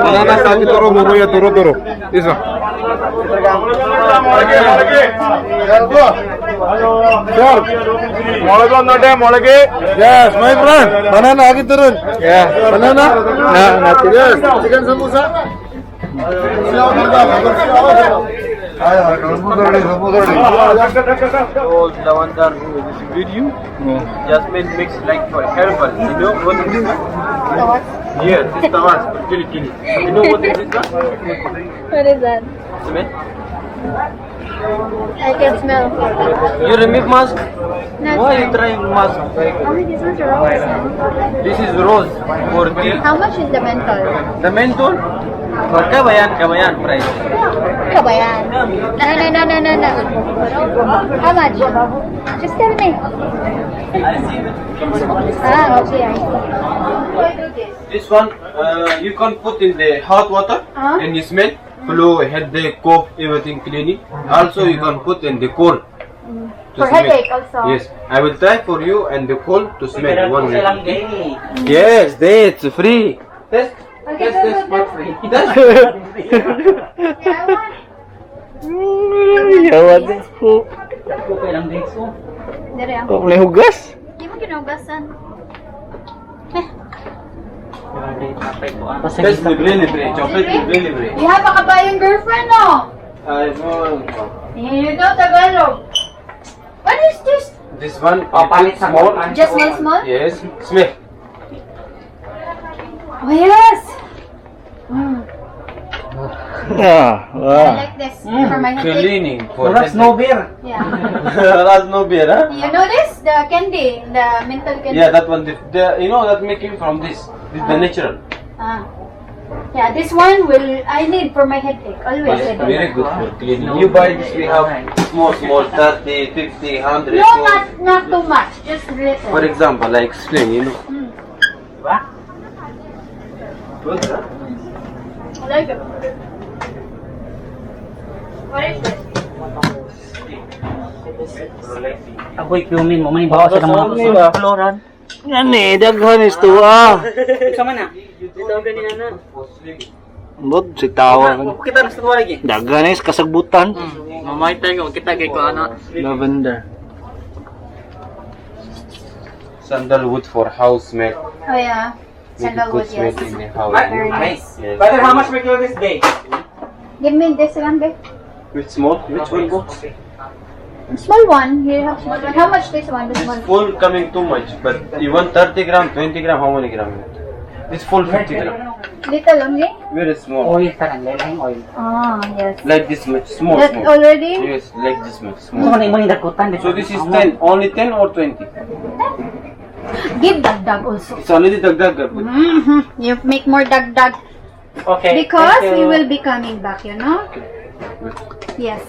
Banana sabi turo muro ya turo. Isa. Sir, molage onnote molage. Yes, my friend. Banana agi turun. Yeah. Banana? Nah, yes. Chicken samosa. So the one that this video, Jasmine mix like for herbal. You know what is this? What? Yes, this is the one. Kili. You know what is this? What is that? Smell? I can smell. You remove mask? No, Why you trying mask? only this one's rose. This is rose for tea. How much is the menthol? The menthol? For kabayan price. Kabayan. No. How much? Just tell me. Ah, okay. I see. This one, you can put in the hot water and you smell. Flu, headache, cough, everything cleaning. Also, you can put in the cold. For headache also. Yes, I will try for you and the cold to smell 1 minute. Yes, that's free. Test. Okay, Test for free. Test. Yawan ko. Dari ang. Kok may hugas? Di mo kinugasan. Test libre. Chocolate libre. You have a kabayang girlfriend, no? I know. You know Tagalog. What is this? This one, small. Just small? Yes, smell. Oh, yes. Ah, I wah. like this for my headache. Cleaning for That's no beer. Yeah. That's no beer, huh? You know this? The candy, the menthol candy. Yeah, that one. You know that making from this. This is the natural. Ah. Yeah, this one I need for my headache. Always. I do. Very good for cleaning. You buy this, we have small, 30, 50, 100. No, not too much. Just little. For example, like explain, you know. I like it. What is this? Ako'y cumin mo, may bawa sa mga floran. Yan eh, daghan is to ah. Sama na. Ito ang ganyan na. Bot, si tawa. Kita na sa lagi. Daghan is kasagbutan. Mamay tayo kita kay ko ano. Lavender. Sandalwood for house smell. Oh yeah. Make a good Sandalwood, smell yes. in the house. Very nice. Yes. Brother, how much per kilo this day? Give me this one, babe. Which small? Which one box? Small one. Here, have small one. How much this one? This one. Full coming too much, but you want 30 gram, 20 gram, how many gram? This full 50 gram. Little only? Very small. Oil ka lang, lalang oil. Ah, yes. Like this much, small, That small. already? Yes, like this much, Gusto small. mo na yung dakutan. So this is 10, only 10 or 20? Give dagdag also. It's only the dagdag. You make more dagdag Okay. because thank we will be coming back, you know? Yes.